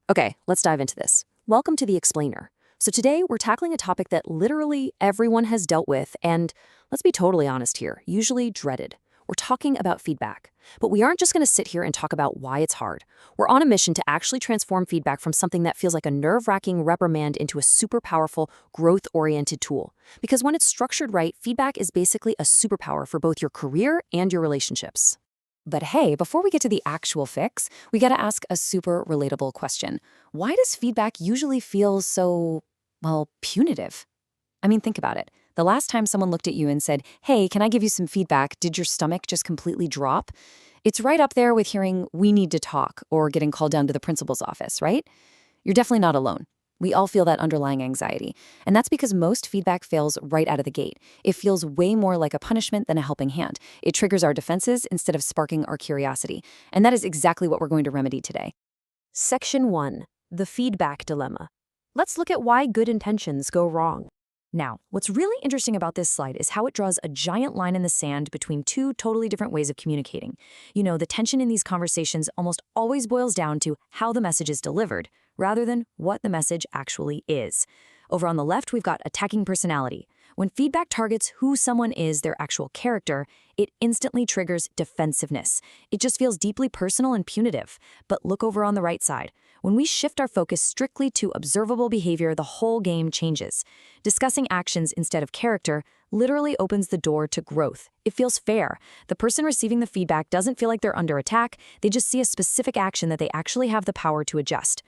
Okay, let's dive into this. Welcome to The Explainer. So today we're tackling a topic that literally everyone has dealt with and, let's be totally honest here, usually dreaded. We're talking about feedback. But we aren't just going to sit here and talk about why it's hard. We're on a mission to actually transform feedback from something that feels like a nerve-wracking reprimand into a super powerful, growth-oriented tool. Because when it's structured right, feedback is basically a superpower for both your career and your relationships. But hey, before we get to the actual fix, we gotta ask a super relatable question. Why does feedback usually feel so, well, punitive? I mean, think about it. The last time someone looked at you and said, "Hey, can I give you some feedback?" Did your stomach just completely drop? It's right up there with hearing, "We need to talk," or getting called down to the principal's office, right? You're definitely not alone. We all feel that underlying anxiety. And that's because most feedback fails right out of the gate. It feels way more like a punishment than a helping hand. It triggers our defenses instead of sparking our curiosity. And that is exactly what we're going to remedy today. Section 1. The feedback dilemma. Let's look at why good intentions go wrong. Now, what's really interesting about this slide is how it draws a giant line in the sand between two totally different ways of communicating. You know, the tension in these conversations almost always boils down to how the message is delivered, rather than what the message actually is. Over on the left, we've got attacking personality. When feedback targets who someone is, their actual character, it instantly triggers defensiveness. It just feels deeply personal and punitive. But look over on the right side. When we shift our focus strictly to observable behavior, the whole game changes. Discussing actions instead of character literally opens the door to growth. It feels fair. The person receiving the feedback doesn't feel like they're under attack. They just see a specific action that they actually have the power to adjust.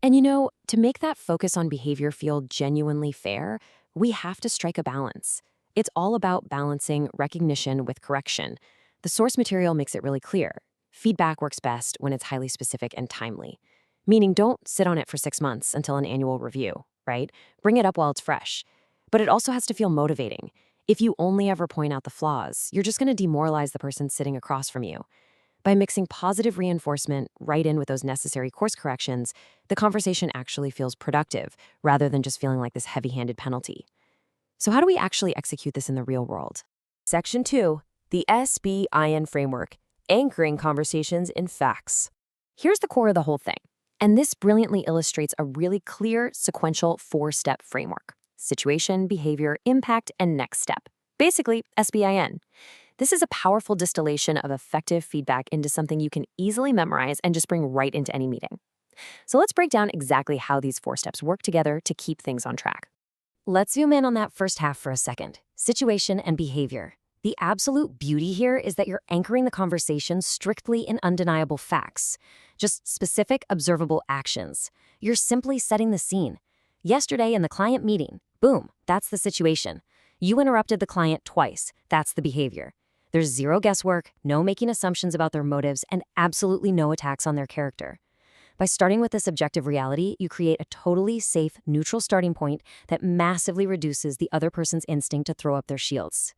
And you know, to make that focus on behavior feel genuinely fair, we have to strike a balance. It's all about balancing recognition with correction. The source material makes it really clear. Feedback works best when it's highly specific and timely. Meaning don't sit on it for 6 months until an annual review, right? Bring it up while it's fresh. But it also has to feel motivating. If you only ever point out the flaws, you're just going to demoralize the person sitting across from you. By mixing positive reinforcement right in with those necessary course corrections, the conversation actually feels productive, rather than just feeling like this heavy-handed penalty. So how do we actually execute this in the real world? Section 2, the SBIN framework, anchoring conversations in facts. Here's the core of the whole thing. And this brilliantly illustrates a really clear, sequential 4-step framework: situation, behavior, impact, and next step. Basically, SBIN. This is a powerful distillation of effective feedback into something you can easily memorize and just bring right into any meeting. So let's break down exactly how these 4 steps work together to keep things on track. Let's zoom in on that first half for a second: situation and behavior. The absolute beauty here is that you're anchoring the conversation strictly in undeniable facts, just specific, observable actions. You're simply setting the scene. Yesterday in the client meeting, boom, that's the situation. You interrupted the client twice, that's the behavior. There's zero guesswork, no making assumptions about their motives, and absolutely no attacks on their character. By starting with this objective reality, you create a totally safe, neutral starting point that massively reduces the other person's instinct to throw up their shields.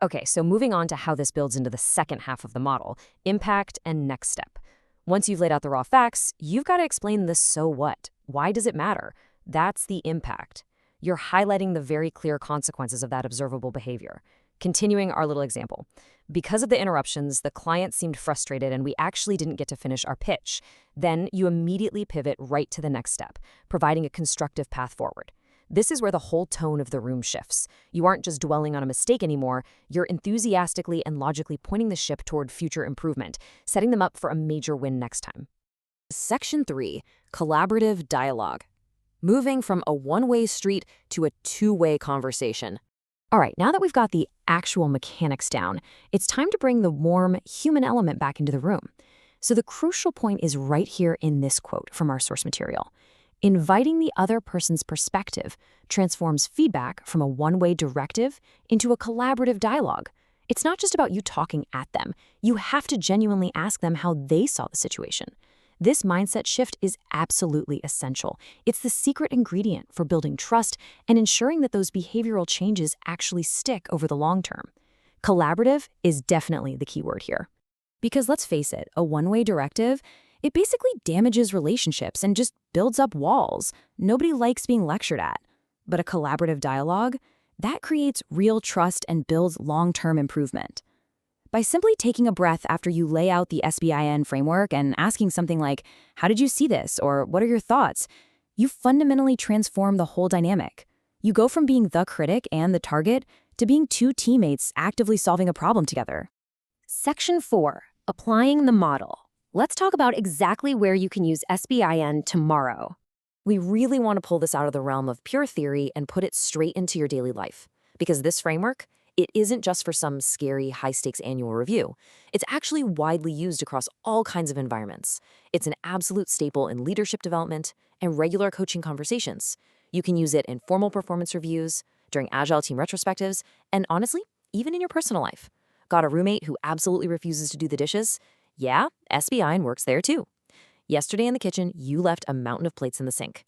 Okay, so moving on to how this builds into the second half of the model: impact and next step. Once you've laid out the raw facts, you've got to explain the so what. Why does it matter? That's the impact. You're highlighting the very clear consequences of that observable behavior. Continuing our little example. Because of the interruptions, the client seemed frustrated and we actually didn't get to finish our pitch. Then you immediately pivot right to the next step, providing a constructive path forward. This is where the whole tone of the room shifts. You aren't just dwelling on a mistake anymore, you're enthusiastically and logically pointing the ship toward future improvement, setting them up for a major win next time. Section 3, collaborative dialogue. Moving from a one-way street to a two-way conversation. All right, now that we've got the actual mechanics down, it's time to bring the warm, human element back into the room. So the crucial point is right here in this quote from our source material. Inviting the other person's perspective transforms feedback from a one-way directive into a collaborative dialogue. It's not just about you talking at them. You have to genuinely ask them how they saw the situation. This mindset shift is absolutely essential. It's the secret ingredient for building trust and ensuring that those behavioral changes actually stick over the long term. Collaborative is definitely the key word here. Because let's face it, a one-way directive, it basically damages relationships and just builds up walls. Nobody likes being lectured at. But a collaborative dialogue, that creates real trust and builds long-term improvement. By simply taking a breath after you lay out the SBIN framework and asking something like, "How did you see this?" or "What are your thoughts?" you fundamentally transform the whole dynamic. You go from being the critic and the target to being two teammates actively solving a problem together. Section 4. Applying the model. Let's talk about exactly where you can use SBIN tomorrow. We really want to pull this out of the realm of pure theory and put it straight into your daily life. Because this framework, it isn't just for some scary, high-stakes annual review. It's actually widely used across all kinds of environments. It's an absolute staple in leadership development and regular coaching conversations. You can use it in formal performance reviews, during Agile team retrospectives, and honestly, even in your personal life. Got a roommate who absolutely refuses to do the dishes? Yeah, SBIN works there too. Yesterday in the kitchen, you left a mountain of plates in the sink.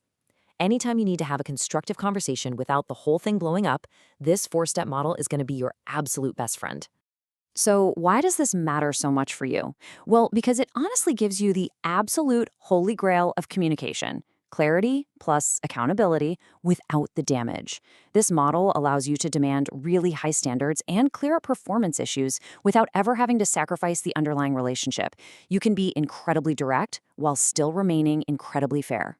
Anytime you need to have a constructive conversation without the whole thing blowing up, this 4-step model is going to be your absolute best friend. So why does this matter so much for you? Well, because it honestly gives you the absolute holy grail of communication. Clarity plus accountability without the damage. This model allows you to demand really high standards and clear up performance issues without ever having to sacrifice the underlying relationship. You can be incredibly direct while still remaining incredibly fair.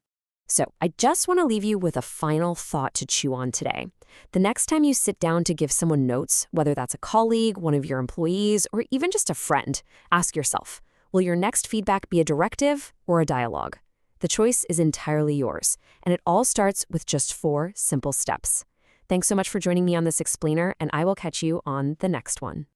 So, I just want to leave you with a final thought to chew on today. The next time you sit down to give someone notes, whether that's a colleague, one of your employees, or even just a friend, ask yourself, will your next feedback be a directive or a dialogue? The choice is entirely yours, and it all starts with just 4 simple steps. Thanks so much for joining me on this explainer, and I will catch you on the next one.